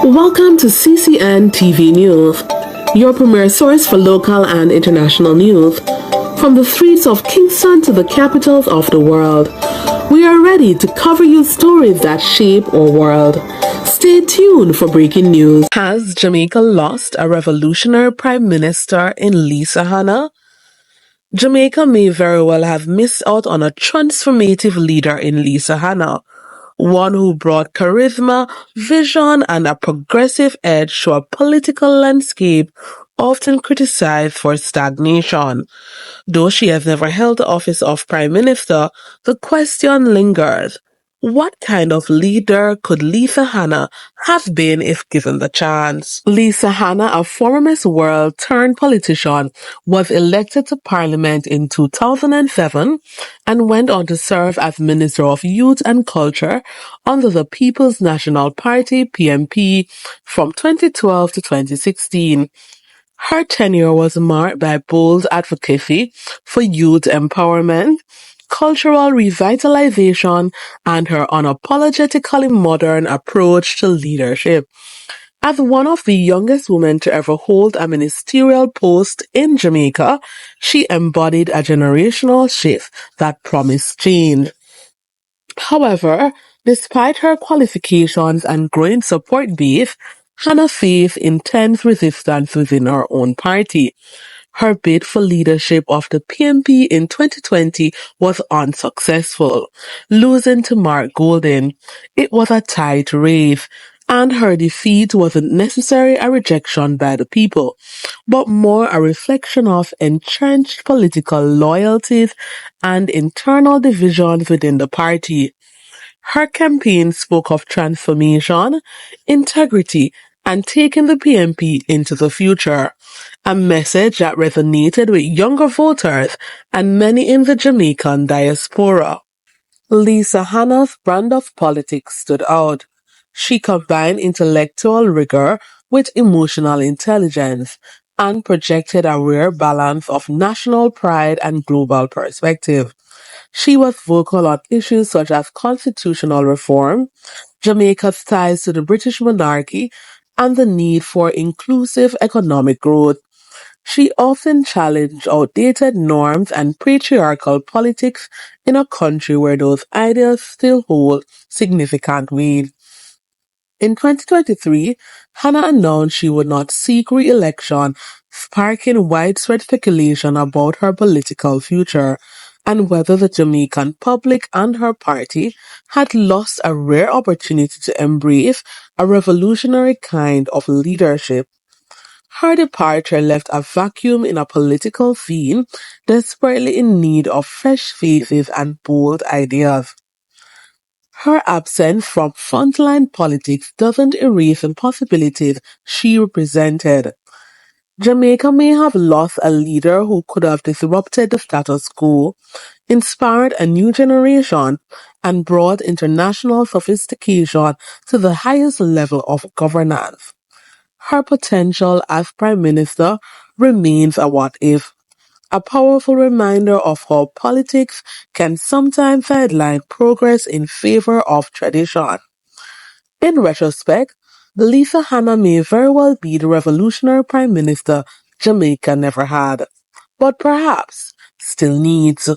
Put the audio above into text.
Welcome to CCN TV News, your premier source for local and international news. From the streets of Kingston to the capitals of the world, we are ready to cover you stories that shape our world. Stay tuned for breaking news. Has Jamaica lost a revolutionary prime minister in Lisa Hanna? Jamaica may very well have missed out on a transformative leader in Lisa Hanna, one who brought charisma, vision, and a progressive edge to a political landscape often criticized for stagnation. Though she has never held the office of Prime Minister, the question lingers. What kind of leader could Lisa Hanna have been if given the chance? Lisa Hanna, a former Miss World turned politician, was elected to Parliament in 2007 and went on to serve as Minister of Youth and Culture under the People's National Party (PNP) from 2012 to 2016. Her tenure was marked by bold advocacy for youth empowerment, cultural revitalization, and her unapologetically modern approach to leadership. As one of the youngest women to ever hold a ministerial post in Jamaica, she embodied a generational shift that promised change. However, despite her qualifications and growing support base, Hannah faced intense resistance within her own party. Her bid for leadership of the PNP in 2020 was unsuccessful, losing to Mark Golden. It was a tight race, and her defeat wasn't necessarily a rejection by the people, but more a reflection of entrenched political loyalties and internal divisions within the party. Her campaign spoke of transformation, integrity, and taking the PNP into the future, a message that resonated with younger voters and many in the Jamaican diaspora. Lisa Hanna's brand of politics stood out. She combined intellectual rigor with emotional intelligence and projected a rare balance of national pride and global perspective. She was vocal on issues such as constitutional reform, Jamaica's ties to the British monarchy, and the need for inclusive economic growth. She often challenged outdated norms and patriarchal politics in a country where those ideas still hold significant weight. In 2023, Hannah announced she would not seek re-election, sparking widespread speculation about her political future and whether the Jamaican public and her party had lost a rare opportunity to embrace a revolutionary kind of leadership. Her departure left a vacuum in a political scene desperately in need of fresh faces and bold ideas. Her absence from frontline politics doesn't erase the possibilities she represented. Jamaica may have lost a leader who could have disrupted the status quo, inspired a new generation, and brought international sophistication to the highest level of governance. Her potential as Prime Minister remains a what if, a powerful reminder of how politics can sometimes sideline progress in favor of tradition. In retrospect, Lisa Hanna may very well be the revolutionary Prime Minister Jamaica never had, but perhaps still needs.